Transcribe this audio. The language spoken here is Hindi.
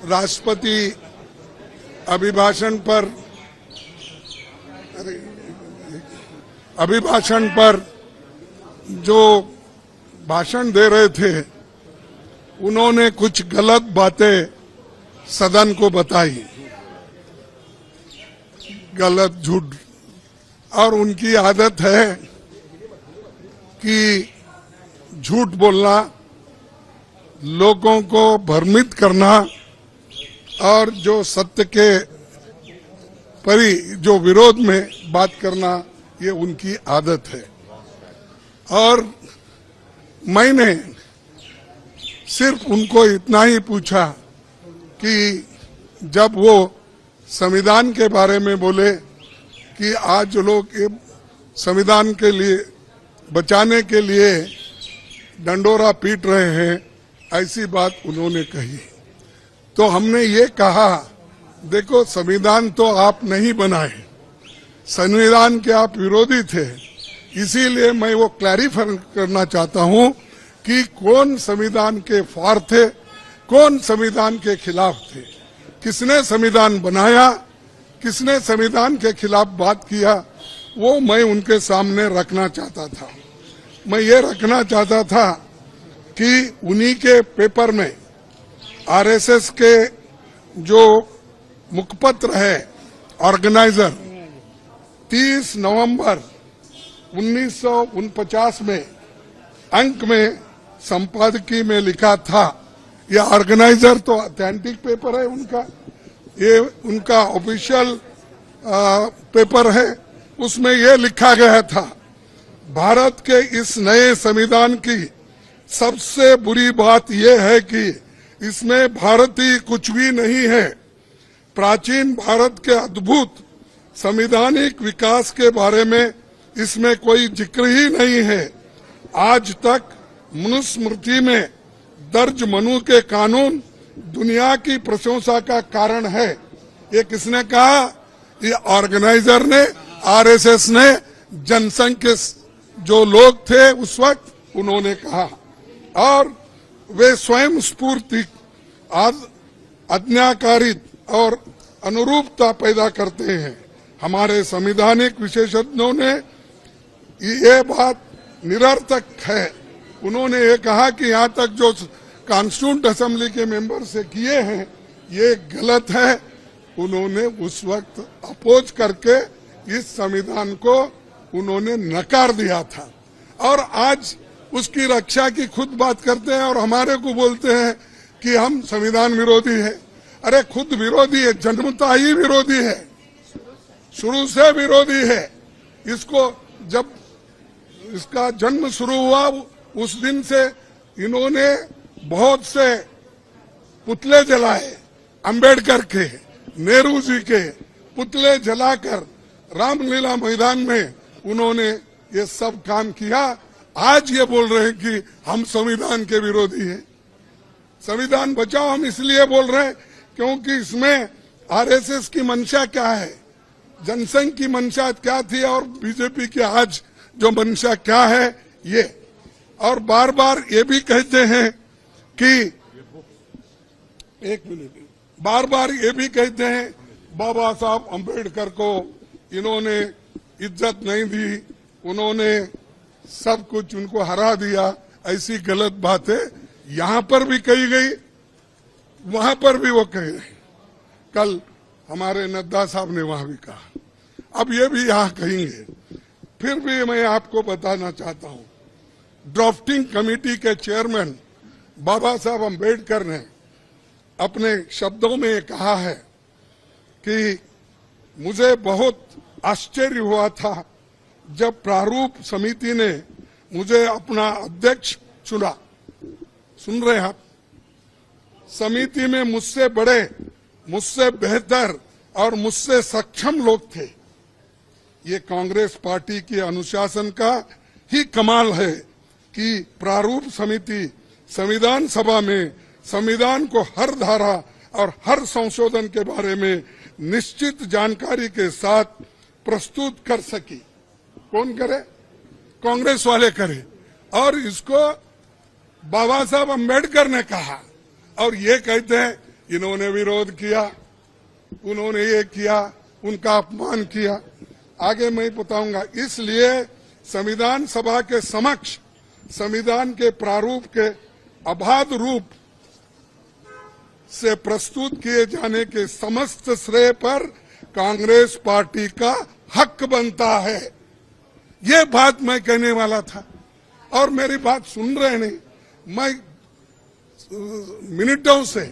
राष्ट्रपति अभिभाषण पर जो भाषण दे रहे थे, उन्होंने कुछ गलत बातें सदन को बताई, गलत झूठ। और उनकी आदत है कि झूठ बोलना, लोगों को भ्रमित करना और जो सत्य के परी जो विरोध में बात करना, ये उनकी आदत है। और मैंने सिर्फ उनको इतना ही पूछा कि जब वो संविधान के बारे में बोले कि आज लोग ये संविधान के लिए बचाने के लिए डंडोरा पीट रहे हैं, ऐसी बात उन्होंने कही। तो हमने ये कहा, देखो संविधान तो आप नहीं बनाए, संविधान के आप विरोधी थे, इसीलिए मैं वो क्लैरिफाई करना चाहता हूं कि कौन संविधान के फार थे, कौन संविधान के खिलाफ थे, किसने संविधान बनाया, किसने संविधान के खिलाफ बात किया, वो मैं उनके सामने रखना चाहता था। मैं ये रखना चाहता था कि उन्हीं के पेपर में आरएसएस के जो मुखपत्र है ऑर्गेनाइजर 30 नवंबर 1949 में अंक में संपादकीय में लिखा था। यह ऑर्गेनाइजर तो ऑथेंटिक पेपर है उनका, ये उनका ऑफिशियल पेपर है। उसमें यह लिखा गया था, भारत के इस नए संविधान की सबसे बुरी बात यह है कि इसमें भारतीय कुछ भी नहीं है। प्राचीन भारत के अद्भुत संवैधानिक विकास के बारे में इसमें कोई जिक्र ही नहीं है। आज तक मनुस्मृति में दर्ज मनु के कानून दुनिया की प्रशंसा का कारण है। ये किसने कहा? ये ऑर्गेनाइजर ने, आरएसएस ने, जनसंघ के जो लोग थे उस वक्त, उन्होंने कहा। और वे स्वयं स्फूर्ति आज्ञाकारित और अनुरूपता पैदा करते हैं। हमारे संवैधानिक विशेषज्ञों ने ये बात निरर्थक है। उन्होंने ये कहा कि यहाँ तक जो कॉन्स्टिट्यूंट असेंबली के मेंबर से किए हैं ये गलत है। उन्होंने उस वक्त अपोज करके इस संविधान को उन्होंने नकार दिया था और आज उसकी रक्षा की खुद बात करते हैं और हमारे को बोलते हैं कि हम संविधान विरोधी है। अरे खुद विरोधी है, जन्मता ही विरोधी है, शुरू से विरोधी है। इसको जब इसका जन्म शुरू हुआ उस दिन से इन्होंने बहुत से पुतले जलाए, अंबेडकर के, नेहरू जी के पुतले जलाकर रामलीला मैदान में उन्होंने ये सब काम किया। आज ये बोल रहे हैं कि हम संविधान के विरोधी हैं। संविधान बचाओ हम इसलिए बोल रहे हैं क्योंकि इसमें आरएसएस की मंशा क्या है, जनसंघ की मंशा क्या थी और बीजेपी की आज जो मंशा क्या है ये। और बार बार ये भी कहते हैं कि बार बार ये भी कहते हैं बाबा साहब अंबेडकर को इन्होंने इज्जत नहीं दी, उन्होंने सब कुछ उनको हरा दिया। ऐसी गलत बातें यहाँ पर भी कही गई, वहां पर भी वो कह रहे। कल हमारे नड्डा साहब ने वहां भी कहा, अब ये भी यहाँ कहेंगे। फिर भी मैं आपको बताना चाहता हूँ, ड्राफ्टिंग कमेटी के चेयरमैन बाबा साहब अंबेडकर ने अपने शब्दों में कहा है कि मुझे बहुत आश्चर्य हुआ था जब प्रारूप समिति ने मुझे अपना अध्यक्ष चुना। सुन रहे हैं आप? समिति में मुझसे बड़े, मुझसे बेहतर और मुझसे सक्षम लोग थे। ये कांग्रेस पार्टी के अनुशासन का ही कमाल है कि प्रारूप समिति संविधान सभा में संविधान को हर धारा और हर संशोधन के बारे में निश्चित जानकारी के साथ प्रस्तुत कर सकी। कौन करे? कांग्रेस वाले करे। और इसको बाबा साहब अंबेडकर ने कहा और ये कहते हैं इन्होंने विरोध किया, उन्होंने ये किया, उनका अपमान किया, आगे मैं बताऊंगा। इसलिए संविधान सभा के समक्ष संविधान के प्रारूप के अबाध रूप से प्रस्तुत किए जाने के समस्त श्रेय पर कांग्रेस पार्टी का हक बनता है। ये बात मैं कहने वाला था और मेरी बात सुन रहे नहीं। मैं मिनटों से